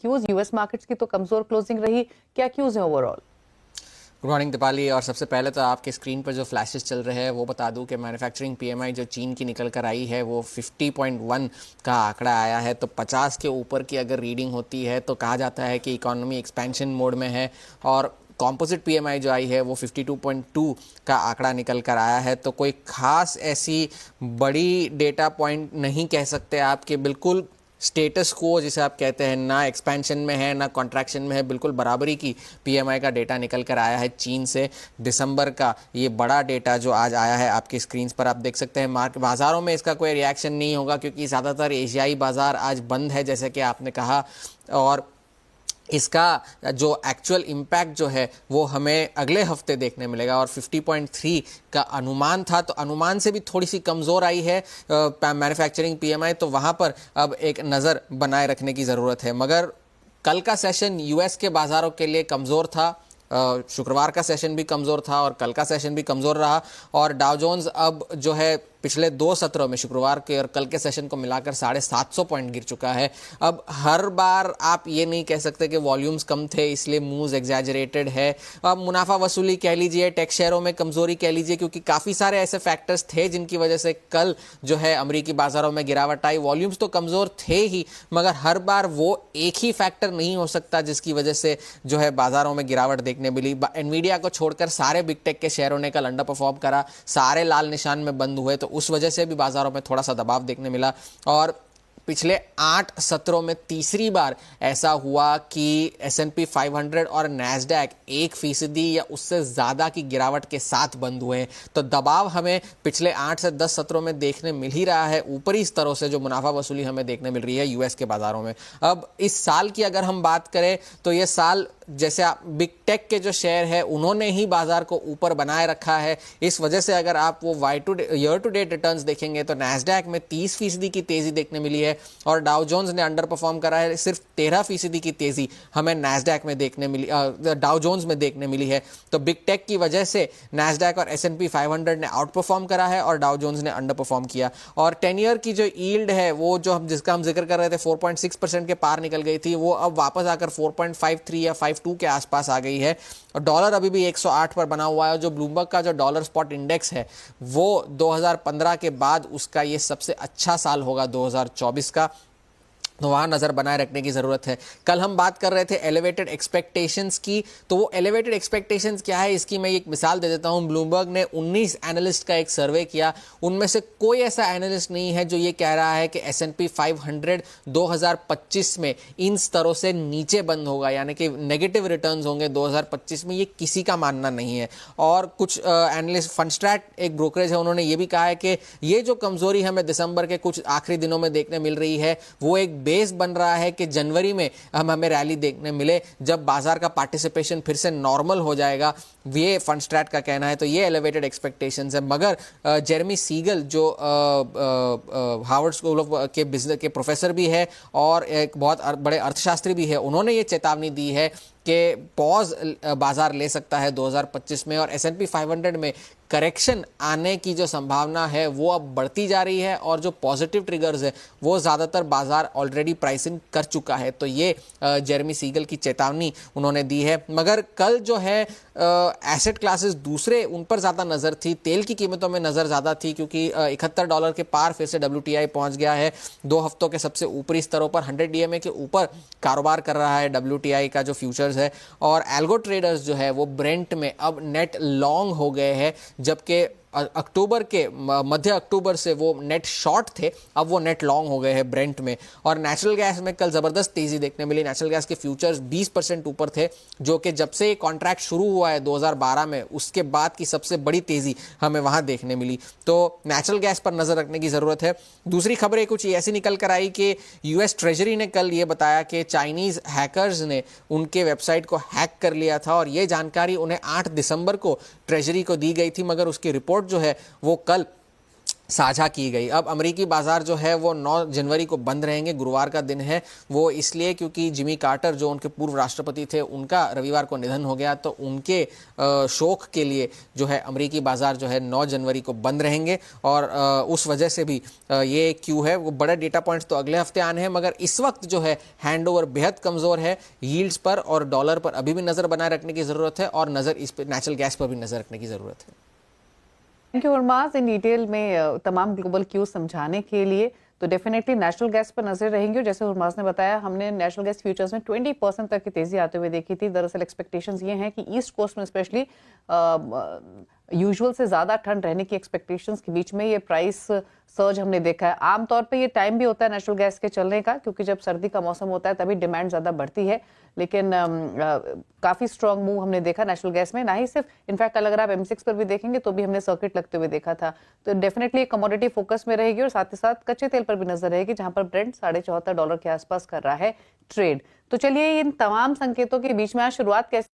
Cues US markets की तो कमजोर क्लोजिंग रही, क्या क्यूज है ओवरऑल? Good morning Deepali. और सबसे पहले तो आपके स्क्रीन पर जो फ्लैशेस चल रहे हैं वो बता दूं कि मैन्युफैक्चरिंग पीएमआई जो चीन की निकल कर आई है वो 50.1 का आंकड़ा आया है। तो 50 के ऊपर की अगर रीडिंग होती है तो कहा जाता है कि इकोनॉमी एक्सपेंशन मोड में है। और कॉम्पोजिट पीएमआई जो आई है वो 52.2 का आंकड़ा निकल कर आया है। तो कोई ख़ास ऐसी बड़ी डेटा पॉइंट नहीं कह सकते आप कि बिल्कुल स्टेटस को जिसे आप कहते हैं, ना एक्सपेंशन में है ना कॉन्ट्रैक्शन में है, बिल्कुल बराबरी की पीएमआई का डेटा निकल कर आया है चीन से। दिसंबर का ये बड़ा डेटा जो आज आया है आपकी स्क्रीन पर आप देख सकते हैं। मार्केट बाज़ारों में इसका कोई रिएक्शन नहीं होगा क्योंकि ज़्यादातर एशियाई बाज़ार आज बंद है जैसे कि आपने कहा। और इसका जो एक्चुअल इम्पैक्ट जो है वो हमें अगले हफ्ते देखने मिलेगा। और 50.3 का अनुमान था, तो अनुमान से भी थोड़ी सी कमज़ोर आई है मैन्युफैक्चरिंग पीएमआई। तो वहाँ पर अब एक नज़र बनाए रखने की ज़रूरत है। मगर कल का सेशन यूएस के बाज़ारों के लिए कमज़ोर था। शुक्रवार का सेशन भी कमज़ोर था और कल का सेशन भी कमज़ोर रहा। और डाउ जोन्स अब जो है पिछले 2 सत्रों में शुक्रवार के और कल के सेशन को मिलाकर 750 पॉइंट गिर चुका है। अब हर बार आप ये नहीं कह सकते कि वॉल्यूम्स कम थे इसलिए मूव्स एग्जैजरेटेड है। अब मुनाफा वसूली कह लीजिए, टेक शेयरों में कमज़ोरी कह लीजिए, क्योंकि काफ़ी सारे ऐसे फैक्टर्स थे जिनकी वजह से कल जो है अमरीकी बाज़ारों में गिरावट आई। वॉल्यूम्स तो कमज़ोर थे ही, मगर हर बार वो एक ही फैक्टर नहीं हो सकता जिसकी वजह से जो है बाज़ारों में गिरावट देखने मिली। एनवीडिया को छोड़कर सारे बिग टेक के शेयरों ने कल अंडर परफॉर्म करा, सारे लाल निशान में बंद हुए। तो उस वजह से भी बाजारों में थोड़ा सा दबाव देखने मिला। और पिछले 8 सत्रों में तीसरी बार ऐसा हुआ कि S&P 500 और नैस्डैक 1% या उससे ज़्यादा की गिरावट के साथ बंद हुए हैं। तो दबाव हमें पिछले 8 से 10 सत्रों में देखने मिल ही रहा है। ऊपरी स्तरों से जो मुनाफा वसूली हमें देखने मिल रही है यूएस के बाज़ारों में। अब इस साल की अगर हम बात करें तो ये साल जैसे बिग टेक के जो शेयर है उन्होंने ही बाजार को ऊपर बनाए रखा है। इस वजह से अगर आप वो ईयर टू डेट रिटर्न्स देखेंगे तो नैस्डैक में 30% की तेज़ी देखने मिली है और डाउ जोन्स ने अंडर परफॉर्म करा है। सिर्फ 13% की तेज़ी हमें नैस्डैक में देखने मिली, डाउ जोन्स में देखने मिली है। तो बिग टेक की वजह से नैस्डैक और S&P 500 ने आउट परफॉर्म करा है और डाउ जोन्स ने अंडर परफॉर्म किया। और 10 ईयर की जो यील्ड है वो जो जिसका हम जिक्र कर रहे थे 4.6% के पार निकल गई थी, वो अब वापस आकर 4.53 या 52 के आसपास आ गई है। और डॉलर अभी भी 108 पर बना हुआ है। जो ब्लूमबर्ग का जो डॉलर स्पॉट इंडेक्स है वो 2015 के बाद उसका ये सबसे अच्छा साल होगा 2024 का। तो वहाँ नज़र बनाए रखने की ज़रूरत है। कल हम बात कर रहे थे एलिवेटेड एक्सपेक्टेशंस की, तो वो एलिवेटेड एक्सपेक्टेशंस क्या है इसकी मैं एक मिसाल दे देता हूँ। ब्लूमबर्ग ने 19 एनालिस्ट का एक सर्वे किया, उनमें से कोई ऐसा एनालिस्ट नहीं है जो ये कह रहा है कि S&P 500 2025 में इन स्तरों से नीचे बंद होगा, यानी कि नेगेटिव रिटर्न्स होंगे 2025 में। ये किसी का मानना नहीं है। और कुछ एनालिस्ट, फंडस्ट्रैट एक ब्रोकरेज है, उन्होंने ये भी कहा है कि ये जो कमज़ोरी हमें दिसंबर के कुछ आखिरी दिनों में देखने मिल रही है वो एक बेस बन रहा है कि जनवरी में हमें रैली देखने मिले जब बाजार का पार्टिसिपेशन फिर से नॉर्मल हो जाएगा। ये फंड स्ट्रैट का कहना है। तो ये एलिवेटेड एक्सपेक्टेशंस है। मगर जेरेमी सीगल जो हार्वर्ड स्कूल ऑफ के बिजनेस के प्रोफेसर भी है और एक बहुत बड़े अर्थशास्त्री भी है, उन्होंने ये चेतावनी दी है कि पॉज बाजार ले सकता है 2025 में। और S&P 500 में करेक्शन आने की जो संभावना है वो अब बढ़ती जा रही है और जो पॉजिटिव ट्रिगर्स है वो ज़्यादातर बाजार ऑलरेडी प्राइसिंग कर चुका है। तो ये जेरेमी सीगल की चेतावनी उन्होंने दी है। मगर कल जो है एसेट क्लासेस दूसरे उन पर ज़्यादा नज़र थी। तेल की कीमतों में नज़र ज़्यादा थी क्योंकि $71 के पार फिर से WTI पहुंच गया है। 2 हफ्तों के सबसे ऊपरी स्तरों पर 100 DMA के ऊपर कारोबार कर रहा है WTI का जो फ्यूचर्स है। और एल्गो ट्रेडर्स जो है वो ब्रेंट में अब नेट लॉन्ग हो गए हैं, जबकि अक्टूबर के मध्य अक्टूबर से वो नेट शॉर्ट थे, अब वो नेट लॉन्ग हो गए हैं ब्रेंट में। और नेचुरल गैस में कल ज़बरदस्त तेज़ी देखने मिली। नेचुरल गैस के फ्यूचर्स 20% ऊपर थे, जो कि जब से ये कॉन्ट्रैक्ट शुरू हुआ है 2012 में उसके बाद की सबसे बड़ी तेज़ी हमें वहाँ देखने मिली। तो नेचुरल गैस पर नज़र रखने की ज़रूरत है। दूसरी खबरें कुछ ऐसी निकल कर आई कि US ट्रेजरी ने कल ये बताया कि चाइनीज़ हैकर्स ने उनके वेबसाइट को हैक कर लिया था और ये जानकारी उन्हें 8 दिसंबर को ट्रेजरी को दी गई थी, मगर उसकी रिपोर्ट जो है वो कल साझा की गई। अब अमेरिकी बाजार जो है वो 9 जनवरी को बंद रहेंगे, गुरुवार का दिन है वो, इसलिए क्योंकि जिमी कार्टर जो उनके पूर्व राष्ट्रपति थे उनका रविवार को निधन हो गया, तो उनके शोक के लिए जो है अमेरिकी बाजार जो है 9 जनवरी को बंद रहेंगे। और उस वजह से भी ये क्यू है वो बड़े डेटा पॉइंट्स तो अगले हफ्ते आने हैं, मगर इस वक्त जो है हैंडओवर बेहद कमज़ोर है। यील्ड्स पर और डॉलर पर अभी भी नज़र बनाए रखने की ज़रूरत है, और नज़र इस पर नेचुरल गैस पर भी नज़र रखने की ज़रूरत है। थैंक यू उर्मास, इन डिटेल में तमाम ग्लोबल क्यू समझाने के लिए। तो डेफिनेटली नेचुरल गैस पर नजर रहेंगी, और जैसे उर्मास ने बताया हमने नेचुरल गैस फ्यूचर्स में 20% तक की तेजी आते हुए देखी थी। दरअसल एक्सपेक्टेशंस ये हैं कि ईस्ट कोस्ट में स्पेशली यूजुअल से ज़्यादा ठंड रहने की एक्सपेक्टेशंस के बीच में ये प्राइस सर्ज हमने देखा है। आमतौर पे ये टाइम भी होता है नेचुरल गैस के चलने का, क्योंकि जब सर्दी का मौसम होता है तभी डिमांड ज़्यादा बढ़ती है, लेकिन काफ़ी स्ट्रॉन्ग मूव हमने देखा नेचुरल गैस में। ना ही सिर्फ, इनफैक्ट अगर आप M6 पर भी देखेंगे तो भी हमने सर्किट लगते हुए देखा था। तो डेफिनेटली कमोडिटी फोकस में रहेगी, और साथ ही साथ कच्चे तेल पर भी नजर रहेगी, जहां पर ब्रेंट $74 के आसपास कर रहा है ट्रेड। तो चलिए इन तमाम संकेतों के बीच में आज शुरुआत कैसे